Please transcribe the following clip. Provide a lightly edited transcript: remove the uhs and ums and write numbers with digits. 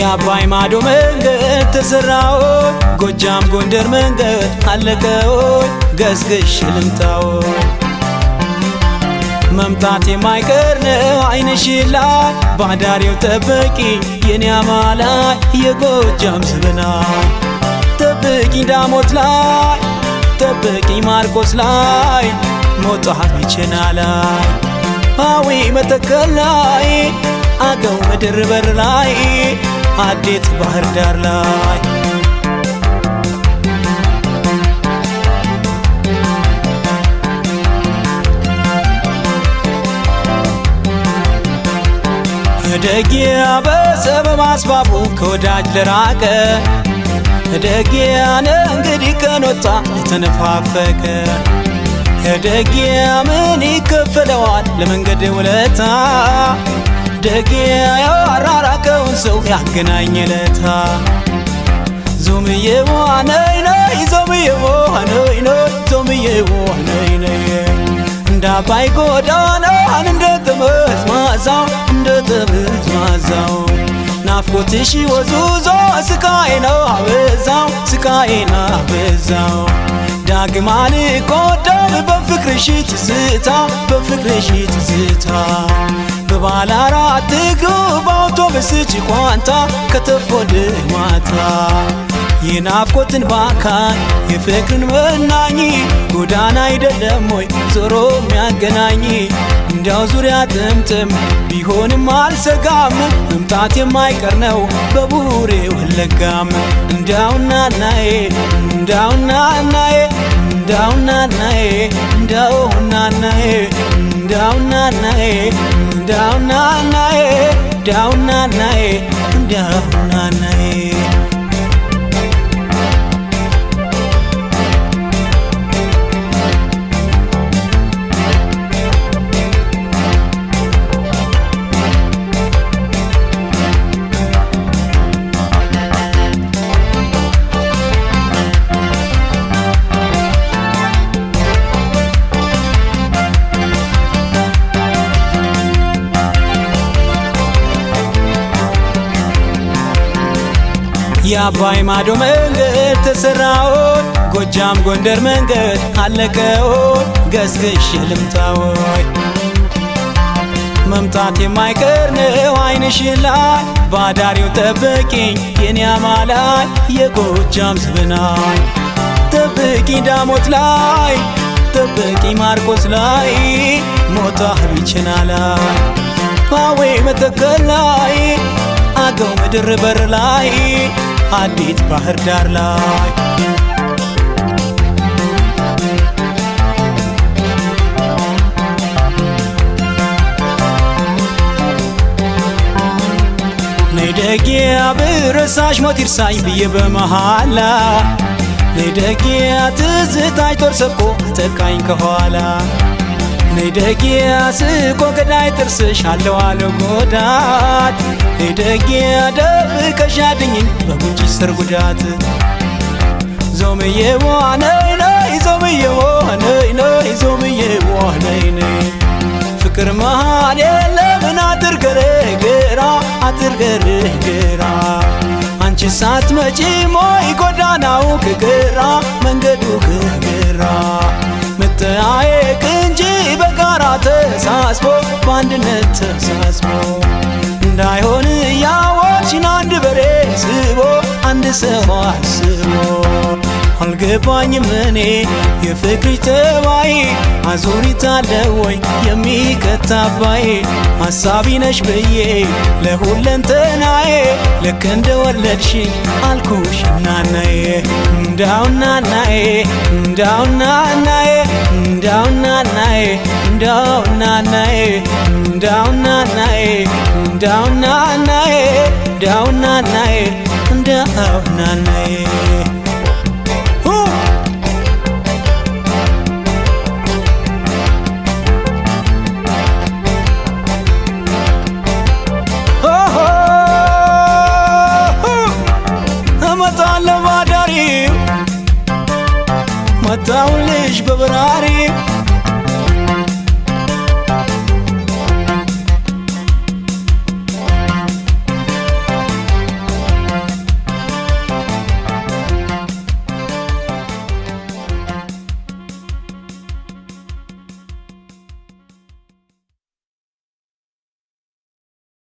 የአባይ ማዶ መንገድ ተሰራው ጎጃም ጎንደር መንገድ አለቀው ገስግሽ ልምጣው መምጣት የማይቀር ነው አይንሽ ላይ ባዳሪው ጠብቂ የኔ አማላይ የጎጃም ስብና ጠብቂ ዳሞት ላይ ጠብቂ ማርቆስ ላይ ሞጣ ቢቸና ላይ አዊ መተከል ላይ አገው ምድር በር ላይ አዴት ባህር ዳር ላይ ደጊያ በሰበብ አስባቡ ከወዳጅ ለራቀ ደጊያ እንግዲህ ከኖታ የተነፋፈቀ ደጊያ ምን ይከፈለዋል ለመንገድ ውለታ ደጊያ ያራራቀውን ሰው ያገናኝ ለታ ዞምዬ ዋነይ ነይ ዞምዬ ዋነይ ነይ ዞምዬ ዋነይ ነይ እንዳባይ ጎዳና እንደተመዝማዛው እንደተመዝማዛው ናፍቆትሽ ወዙዞ ስቃይ ነው አበዛው ስቃይ ነው አበዛው ዳግማ ልቆደር በፍቅርሽ ትዝታ በፍቅርሽ ትዝታ በባለ አራት እግሩ በአውቶብስ ጭቋንታ ከተፎል ማታ የናፍቆትን ባካኝ የፍቅርን መናኝ ጎዳና አይደለም ወይ ዞሮ የሚያገናኝ እንዲያው ዙሪያ ጥምጥም ቢሆንም አልሰጋም መምጣት የማይቀር ነው በቡሬ ወለጋም እንዳውና ናዬ እንዳውና ናዬ እንዳውና ናዬ እንዳውና ናዬ እንዳውና ናዬ እንዳውና ናዬ እንዳውና ናዬ እንዳውና ናዬ የአባይ ማዶ መንገድ ተሰራው ጎጃም ጎንደር መንገድ አለቀው ገስግሽ ልምጣው መምጣት የማይቀር ነው አይንሽ ላይ ባዳሪው ጠብቂኝ የኔ አማላይ የጎጃም ስብና ጠብቂ ዳሞት ላይ ጠብቂ ማርቆስ ላይ ሞጣ ቢቸና ላይ አዊ መተከል ላይ አገው ምድር በር ላይ አዴት ባህር ዳር ላይ ነይደጊያ ብረሳሽ ሞት ይርሳኝ ብዬ በመሃላ ነይደጊያ ትዝታይ ጦር ሰብቆ አጠቃኝ ከኋላ ነይደጊያ ስቆ ገዳይ ጥርስሽ አለው አለው ጎዳት ነይደጊያ ደብቀሽ አድኝኝ በጉንጭሽ ስር ጉዳት ዞምዬ ዋነይ ነይ ዞምዬ ዋነይ ነይ ዞምዬ ዋነይ ነይ ፍቅር መሃል የለምን አትርገርህ ግራ አትርገርህ ግራ አንቺ ሳትመጪ ሞይ ጎዳናው ከግራ መንገዱ ከግራ መጠያየቅ እንጂ በጋራ ተሳስቦ በአንድነት ተሳስቦ እንዳይሆን ያወችን አንድ በሬ ስቦ አንድ ሰው አስቦ አልገባኝም እኔ የፍቅርሽ ተባይ አዙሪት አለ ወይ የሚከታባይ ሐሳቢ ነሽ ብዬ ለሁለንተናዬ ልክ እንደወለድሽኝ አልኩሽ ናናዬ እንዳውና ናዬ እንዳውና ናዬ እንዳውና ናዬ እንዳውና ናዬ እንዳውና ናዬ እንዳውና ናዬ እንዳውና ናዬ እንዳውና ናዬ መጣሁልሽ በበራሪ